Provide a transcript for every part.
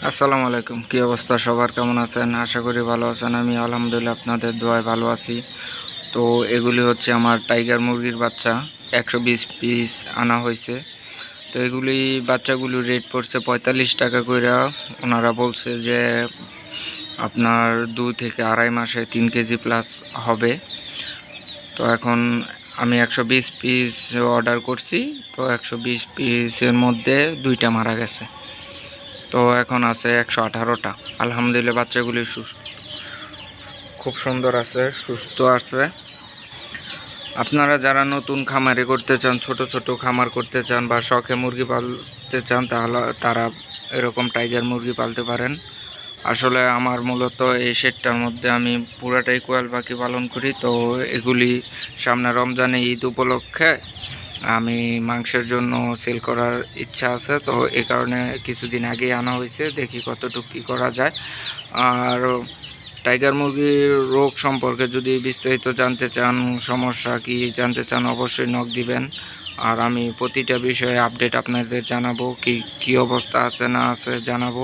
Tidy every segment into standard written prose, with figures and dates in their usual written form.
আসসালামু আলাইকুম। কী অবস্থা সবার, কেমন আছেন? আশা করি ভালো আছেন। আমি আলহামদুলিল্লাহ আপনাদের দোয়ায় ভালো আছি। তো এগুলি হচ্ছে আমার টাইগার মুরগির বাচ্চা, 120 পিস আনা হয়েছে। তো এগুলি বাচ্চাগুলো রেট পড়ছে 45 টাকা কইরা। ওনারা বলছে যে আপনার 2 থেকে আড়াই মাসে 3 কেজি প্লাস হবে। তো এখন আমি 120 পিস অর্ডার করছি। তো 120 পিসের মধ্যে 2টা মারা গেছে। তো এখন আছে 118টা। আলহামদুলিল্লাহ বাচ্চাগুলি খুব সুন্দর আছে, সুস্থ আছে। আপনারা যারা নতুন খামারি করতে চান, ছোট ছোট খামার করতে চান বা শখে মুরগি পালতে চান, তাহলে তারা এরকম টাইগার মুরগি পালতে পারেন। আসলে আমার মূলত এই শেডটার মধ্যে আমি পুরাটাই কোয়েল পাখি পালন করি। তো এগুলি সামনে রমজানে ঈদ উপলক্ষে আমি মাংসের জন্য সেল করার ইচ্ছা আছে। তো এই কারণে কিছুদিন আগেই আনা হয়েছে, দেখি কতটুকু কী করা যায়। আর টাইগার মুরগির রোগ সম্পর্কে যদি বিস্তারিত জানতে চান, সমস্যা কি জানতে চান, অবশ্যই নক দিবেন। আর আমি প্রতিটা বিষয়ে আপডেট আপনাদের জানাবো, কি অবস্থা আছে না আছে জানাবো।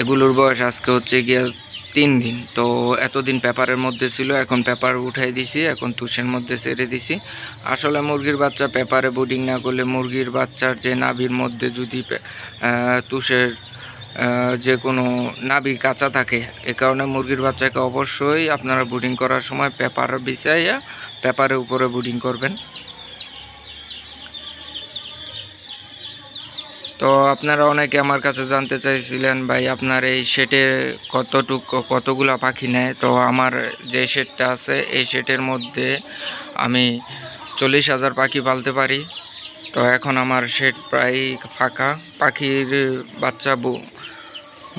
এগুলোর বয়স আজকে হচ্ছে গিয়ে 3 দিন। তো এতদিন পেপারের মধ্যে ছিল, এখন পেপার উঠাই দিছি, এখন তুষের মধ্যে ছেড়ে দিছি। আসলে মুরগির বাচ্চা পেপারে বোর্ডিং না করলে মুরগির বাচ্চার যে নাভির মধ্যে যদি তুষের যে কোনো নাভি কাঁচা থাকে, এ কারণে মুরগির বাচ্চাকে অবশ্যই আপনারা বোর্ডিং করার সময় পেপার বিছাইয়া পেপারের উপরে বোর্ডিং করবেন। তো আপনারা অনেকে আমার কাছে জানতে চাইছিলেন, ভাই আপনার এই শেডে কতগুলা পাখি নেয়। তো আমার যে শেডটা আছে এই শেডের মধ্যে আমি 40,000 পাখি পালতে পারি। তো এখন আমার শেড প্রায় ফাঁকা, পাখির বাচ্চা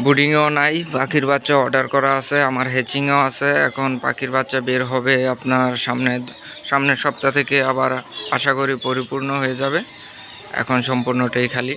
বুডিংও নাই, পাখির বাচ্চা অর্ডার করা আছে, আমার হ্যাচিংও আছে। এখন পাখির বাচ্চা বের হবে আপনার সামনের সপ্তাহ থেকে, আবার আশা করি পরিপূর্ণ হয়ে যাবে। এখন সম্পূর্ণটাই খালি।